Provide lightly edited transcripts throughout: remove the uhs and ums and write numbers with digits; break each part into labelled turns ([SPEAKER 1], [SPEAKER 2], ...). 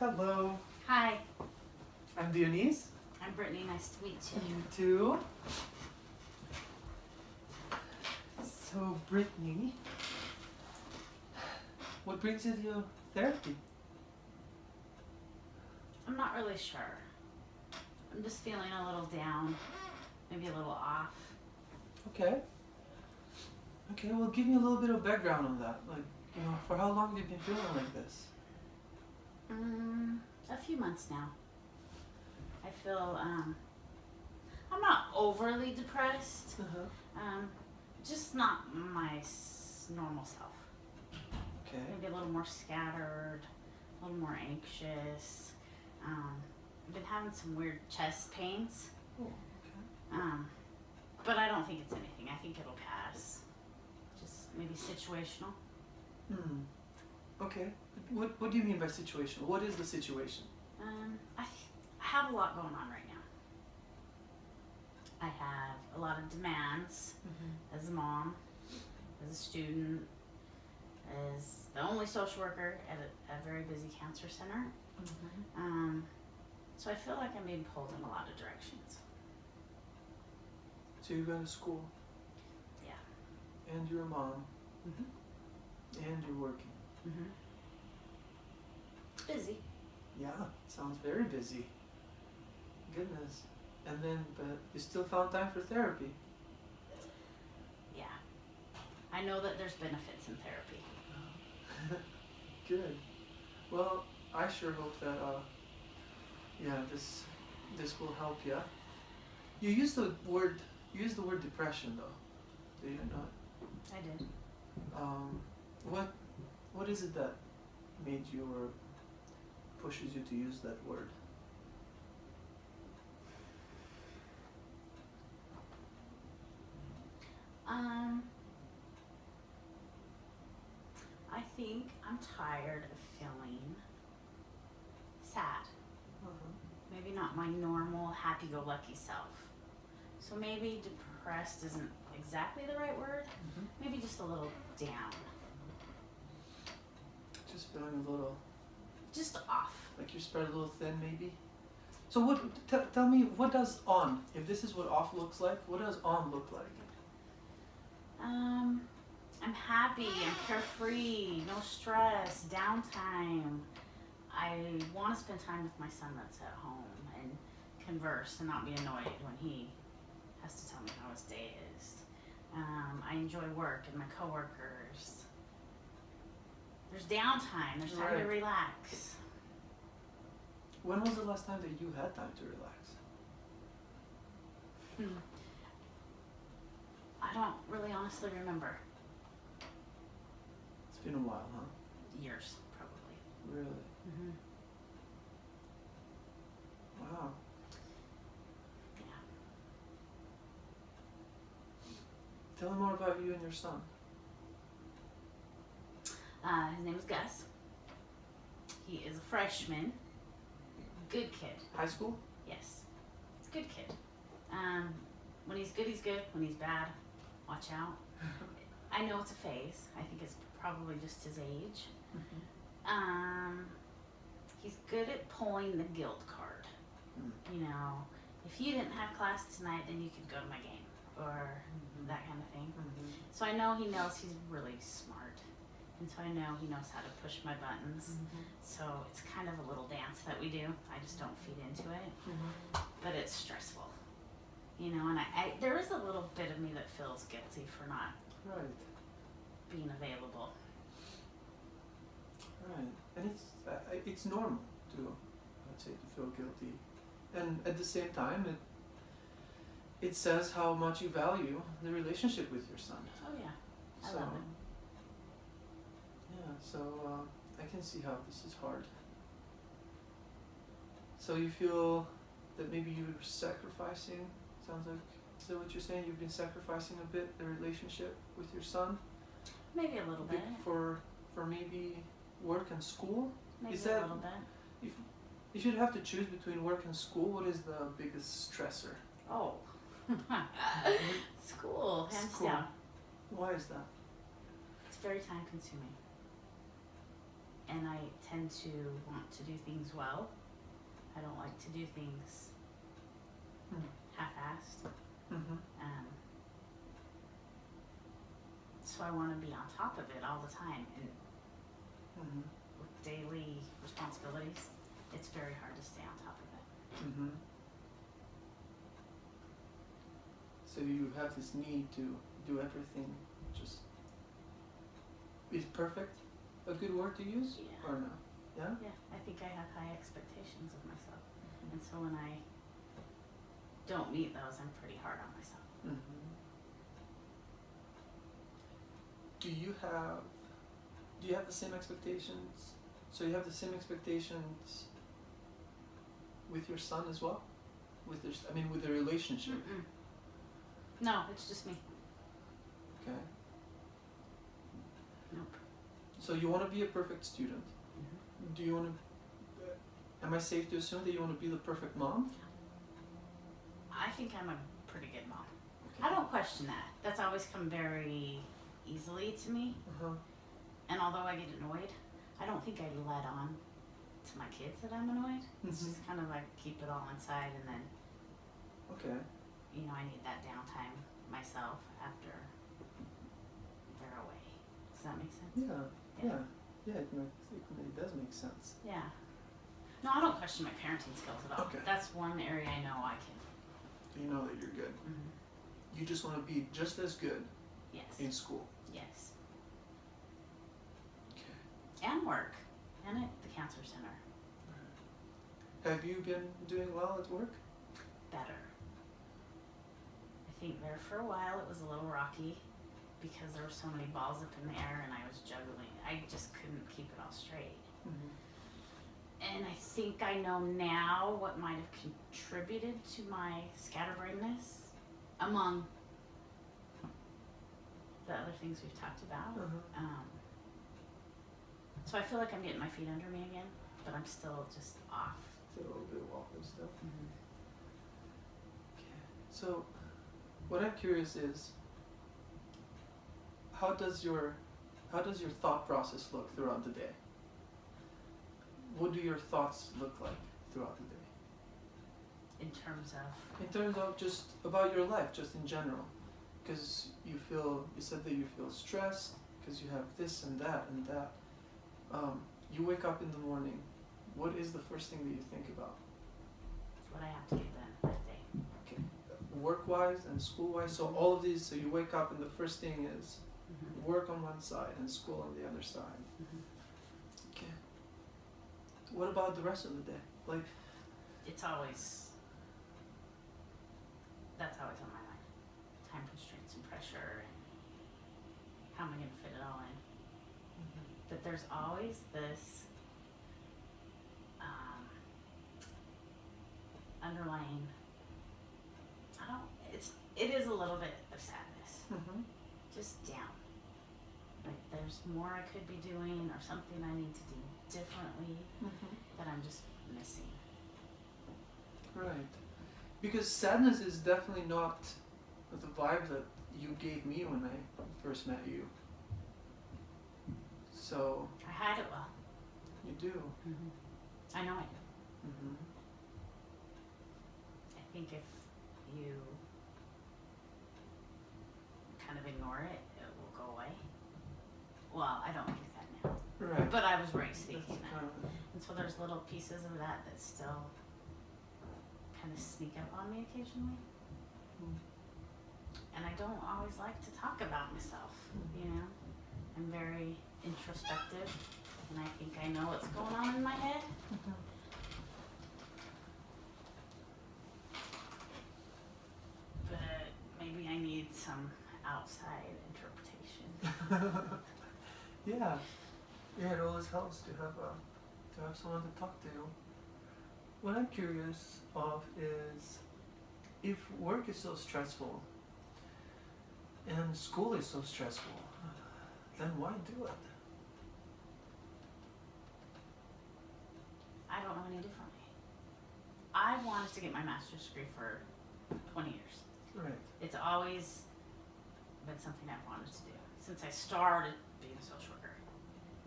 [SPEAKER 1] Hello,
[SPEAKER 2] Hi,
[SPEAKER 1] I'm Dionis.
[SPEAKER 2] I'm Brittany. Nice to meet you.
[SPEAKER 1] You too. So, Brittany, what brings you to therapy?
[SPEAKER 2] I'm not really sure. I'm just feeling a little down, maybe a little off.
[SPEAKER 1] Okay. Okay, well, give me a little bit of background on that. Like, for how long have you been feeling like this?
[SPEAKER 2] A few months now. I feel, I'm not overly depressed, just not my normal self.
[SPEAKER 1] Okay.
[SPEAKER 2] Maybe a little more scattered, a little more anxious. I've been having some weird chest pains.
[SPEAKER 1] Oh, okay.
[SPEAKER 2] But I don't think it's anything. I think it'll pass. Just maybe situational.
[SPEAKER 1] Okay. What do you mean by situational? What is the situation?
[SPEAKER 2] I have a lot going on right now. I have a lot of demands as a mom, as a student, as the only social worker at a very busy cancer center. So I feel like I'm being pulled in a lot of directions.
[SPEAKER 1] So you go to school.
[SPEAKER 2] Yeah.
[SPEAKER 1] And you're a mom. And you're working.
[SPEAKER 2] Busy.
[SPEAKER 1] Yeah, sounds very busy. Goodness. And then, but you still found time for therapy.
[SPEAKER 2] Yeah. I know that there's benefits in therapy.
[SPEAKER 1] Good. Well, I sure hope that, this will help you. You use the word depression though, do you not?
[SPEAKER 2] I did.
[SPEAKER 1] What is it that made you or pushes you to use that word?
[SPEAKER 2] I think I'm tired of feeling sad. Maybe not my normal happy-go-lucky self. So maybe depressed isn't exactly the right word. Maybe just a little down.
[SPEAKER 1] Just feeling a little...
[SPEAKER 2] Just off.
[SPEAKER 1] Like you're spread a little thin maybe? So tell me, what does on, if this is what off looks like, what does on look like?
[SPEAKER 2] I'm happy, I'm carefree, no stress, downtime. I want to spend time with my son that's at home and converse and not be annoyed when he has to tell me how his day is. I enjoy work and my coworkers. There's downtime, there's time to relax.
[SPEAKER 1] When was the last time that you had time to relax?
[SPEAKER 2] I don't really honestly remember.
[SPEAKER 1] It's been a while, huh?
[SPEAKER 2] Years, probably.
[SPEAKER 1] Really? Wow.
[SPEAKER 2] Yeah.
[SPEAKER 1] Tell me more about you and your son.
[SPEAKER 2] His name is Gus. He is a freshman. Good kid.
[SPEAKER 1] High school?
[SPEAKER 2] Yes. Good kid. When he's good, he's good. When he's bad, watch out. I know it's a phase. I think it's probably just his age. He's good at pulling the guilt card. You know, if you didn't have class tonight, then you could go to my game. Or that kind of thing. So I know he knows he's really smart. And so I know he knows how to push my buttons. So it's kind of a little dance that we do. I just don't feed into it. But it's stressful. You know, and I there is a little bit of me that feels guilty for not being available.
[SPEAKER 1] Right. And it's normal to, let's say, to feel guilty. And at the same time, it says how much you value the relationship with your son.
[SPEAKER 2] Oh yeah, I
[SPEAKER 1] So,
[SPEAKER 2] love it.
[SPEAKER 1] Yeah, so I can see how this is hard. So you feel that maybe you're sacrificing, sounds like, is that what you're saying? You've been sacrificing a bit the relationship with your son?
[SPEAKER 2] Maybe a little bit.
[SPEAKER 1] For maybe work and school?
[SPEAKER 2] Maybe
[SPEAKER 1] Is
[SPEAKER 2] a
[SPEAKER 1] that,
[SPEAKER 2] little bit.
[SPEAKER 1] if you'd have to choose between work and school, what is the biggest stressor?
[SPEAKER 2] Oh. School, hands
[SPEAKER 1] School.
[SPEAKER 2] down.
[SPEAKER 1] Why is that?
[SPEAKER 2] It's very time consuming. and I tend to want to do things well. I don't like to do things half-assed. So I want to be on top of it all the time, and with daily responsibilities, it's very hard to stay on top of it.
[SPEAKER 1] So you have this need to do everything just... Is perfect a good word to use?
[SPEAKER 2] Yeah.
[SPEAKER 1] Or no? Yeah?
[SPEAKER 2] Yeah, I think I have high expectations of myself. And so when I don't meet those, I'm pretty hard on myself.
[SPEAKER 1] Do you have the same expectations? So you have the same expectations with your son as well? With the relationship?
[SPEAKER 2] No, it's just me.
[SPEAKER 1] Okay.
[SPEAKER 2] Nope.
[SPEAKER 1] So you want to be a perfect student. Do you want to... am I safe to assume that you want to be the perfect mom?
[SPEAKER 2] I think I'm a pretty good mom. I don't question that. That's always come very easily to me. And although I get annoyed, I don't think I let on to my kids that I'm annoyed. It's just kind of like keep it all inside, and then I need that downtime myself after they're away. Does that make sense?
[SPEAKER 1] Yeah, it does make sense.
[SPEAKER 2] Yeah. No, I don't question my parenting skills at all.
[SPEAKER 1] Okay.
[SPEAKER 2] That's one area I know I can.
[SPEAKER 1] You know that you're good. You just want to be just as good in school.
[SPEAKER 2] Yes.
[SPEAKER 1] Okay.
[SPEAKER 2] And work. And at the cancer center.
[SPEAKER 1] Have you been doing well at work?
[SPEAKER 2] Better. I think there for a while it was a little rocky because there were so many balls up in the air and I was juggling. I just couldn't keep it all straight. And I think I know now what might have contributed to my scatterbrainness, among the other things we've talked about. So I feel like I'm getting my feet under me again, but I'm still just off.
[SPEAKER 1] It's a little bit off and stuff. Okay. So, what I'm curious is, how does your thought process look throughout the day? What do your thoughts look like throughout the day?
[SPEAKER 2] In terms of?
[SPEAKER 1] In terms of just about your life, just in general. Because you said that you feel stressed because you have this and that and that. You wake up in the morning, what is the first thing that you think about?
[SPEAKER 2] What I have to get done that day.
[SPEAKER 1] Okay. Work-wise and school-wise, so all of these, so you wake up and the first thing is work on one side and school on the other side. Okay. What about the rest of the day? Like,
[SPEAKER 2] it's always, that's always on my mind. Time constraints and pressure and how am I going to fit it all in. But there's always this underlying, it is a little bit of sadness. Just down. Like there's more I could be doing or something I need to do differently that I'm just missing.
[SPEAKER 1] Right. Because sadness is definitely not the vibe that you gave me when I first met you. So...
[SPEAKER 2] I hide it well.
[SPEAKER 1] You do.
[SPEAKER 2] I know I do. I think if you kind of ignore it, it will go away. Well, I don't think that now.
[SPEAKER 1] Right.
[SPEAKER 2] But I was raised thinking that. And so there's little pieces of that still kind of sneak up on me occasionally. And I don't always like to talk about myself, you know? I'm very introspective, and I think I know what's going on in my head. But maybe I need some outside interpretation.
[SPEAKER 1] Yeah, it always helps to have someone to talk to. What I'm curious of is, if work is so stressful and school is so stressful, then why do it?
[SPEAKER 2] I don't know any differently. I wanted to get my master's degree for 20 years.
[SPEAKER 1] Right.
[SPEAKER 2] It's always been something I've wanted to do since I started being a social worker.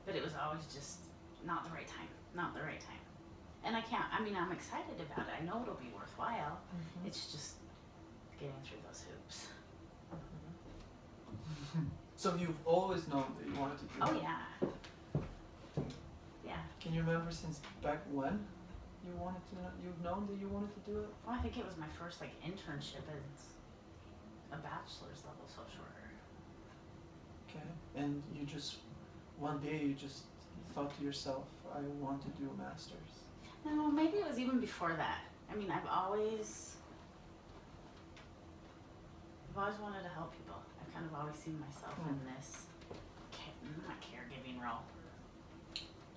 [SPEAKER 2] But it was always just not the right time. Not the right time. And I can't. I mean, I'm excited about it. I know it'll be worthwhile.
[SPEAKER 1] Mhm.
[SPEAKER 2] It's just getting through those hoops.
[SPEAKER 1] So you've always known that you wanted to do
[SPEAKER 2] Oh
[SPEAKER 1] it?
[SPEAKER 2] yeah. Yeah.
[SPEAKER 1] Can you remember since back when you've known that you wanted to do it?
[SPEAKER 2] Well, I think it was my first like internship as a bachelor's level social worker.
[SPEAKER 1] Okay. And you just, one day you just thought to yourself, I want to do a master's.
[SPEAKER 2] No, maybe it was even before that. I mean, I've always wanted to help people. I've kind of always seen myself in this, not caregiving role.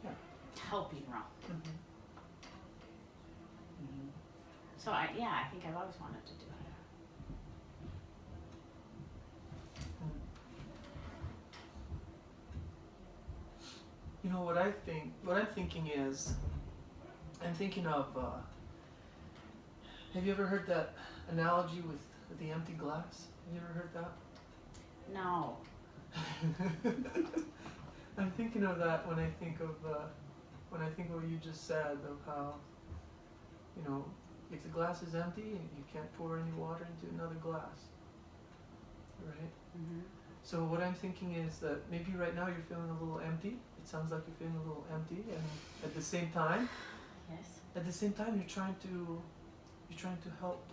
[SPEAKER 1] Yeah.
[SPEAKER 2] Helping role.
[SPEAKER 1] Mm-hmm. Mm-hmm.
[SPEAKER 2] So I think I've always wanted to do it.
[SPEAKER 1] You know what I'm thinking is, I'm thinking of, have you ever heard that analogy with the empty glass? Have you ever heard that?
[SPEAKER 2] No.
[SPEAKER 1] I'm thinking of that when I think of what you just said, of how, you know, if the glass is empty, you can't pour any water into another glass, right?
[SPEAKER 2] Mm-hmm.
[SPEAKER 1] So what I'm thinking is that maybe right now you're feeling a little empty. It sounds like you're feeling a little empty, and at the same time,
[SPEAKER 2] Yes.
[SPEAKER 1] you're trying to help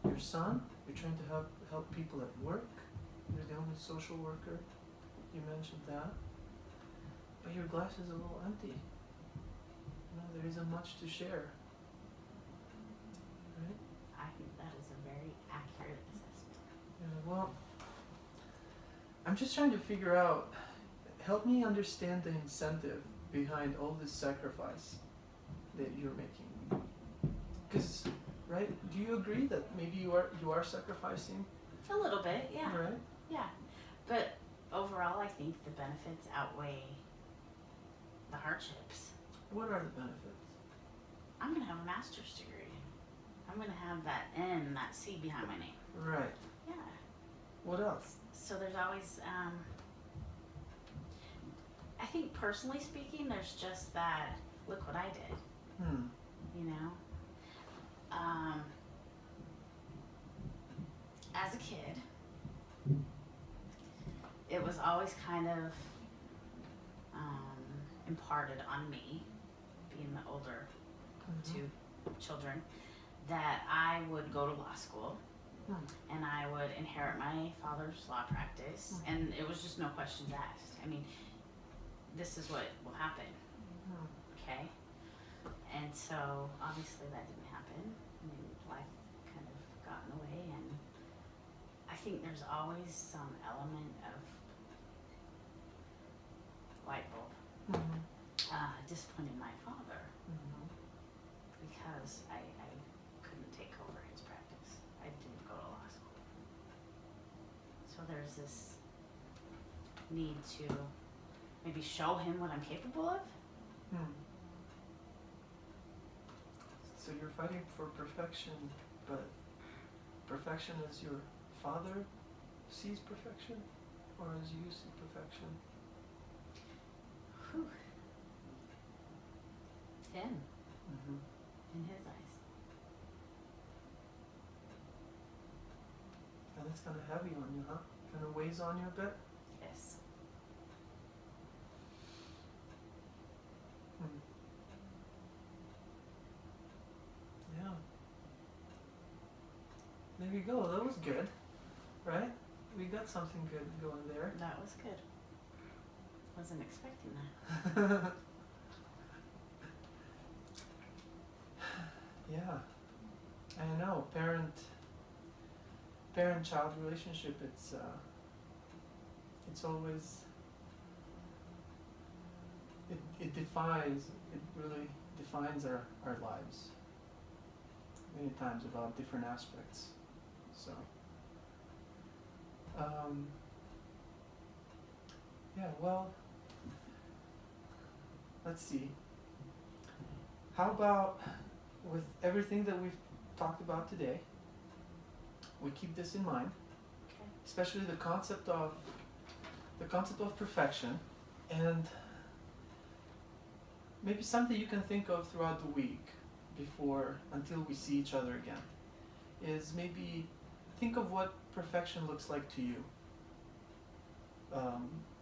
[SPEAKER 1] your son. You're trying to help people at work. You're the only social worker. You mentioned that, but your glass is a little empty. You know, there isn't much to share. Right?
[SPEAKER 2] I think that is a very accurate assessment.
[SPEAKER 1] Yeah, well, I'm just trying to figure out, help me understand the incentive behind all this sacrifice that you're making. Because, right, do you agree that maybe you are sacrificing?
[SPEAKER 2] A little bit, yeah.
[SPEAKER 1] Right?
[SPEAKER 2] Yeah. But overall, I think the benefits outweigh the hardships.
[SPEAKER 1] What are the benefits?
[SPEAKER 2] I'm going to have a master's degree. I'm going to have that N, that C behind my name.
[SPEAKER 1] Right.
[SPEAKER 2] Yeah.
[SPEAKER 1] What else?
[SPEAKER 2] So there's always, I think personally speaking, there's just that, look what I did, you know? As a kid, it was always kind of imparted on me, being the older of two children, that I would go to law school. And I would inherit my father's law practice, and it was just no questions asked. I mean, this is what will happen, okay? And so, obviously that didn't happen. I mean, life kind of got in the way, and I think there's always some element of light bulb disciplining my father, because I couldn't take over his practice. I didn't go to law school. So there's this need to maybe show him what I'm capable of.
[SPEAKER 1] So you're fighting for perfection, but perfection as your father sees perfection, or as you see perfection?
[SPEAKER 2] Whew. Him, in his eyes.
[SPEAKER 1] And that's kind of heavy on you, huh? Kind of weighs on you a bit?
[SPEAKER 2] Yes.
[SPEAKER 1] Yeah. There you go. That was good, right? We got something good going there.
[SPEAKER 2] That was good. Wasn't expecting that.
[SPEAKER 1] Yeah. I know. Parent-child relationship. It's always. It really defines our lives. Many times about different aspects. So. Yeah. Well. Let's see. How about, with everything that we've talked about today, we keep this in mind,
[SPEAKER 2] Okay.
[SPEAKER 1] especially the concept of perfection, and maybe something you can think of throughout the week until we see each other again is maybe think of what perfection looks like to you.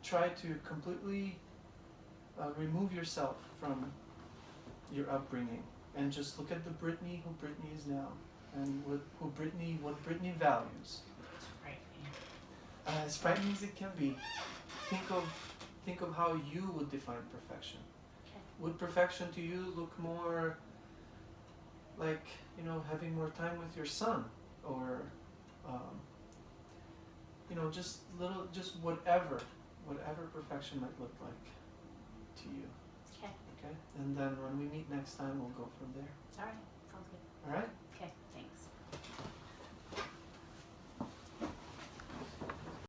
[SPEAKER 1] Try to completely remove yourself from your upbringing and just look at the Brittany who Brittany is now and what Brittany values.
[SPEAKER 2] It's frightening.
[SPEAKER 1] As frightening as it can be, think of how you would define perfection.
[SPEAKER 2] Okay.
[SPEAKER 1] Would perfection to you look more like, having more time with your son, or just whatever perfection might look like to you.
[SPEAKER 2] Okay.
[SPEAKER 1] Okay? And then when we meet next time, we'll go from there.
[SPEAKER 2] All right. Sounds good.
[SPEAKER 1] All right?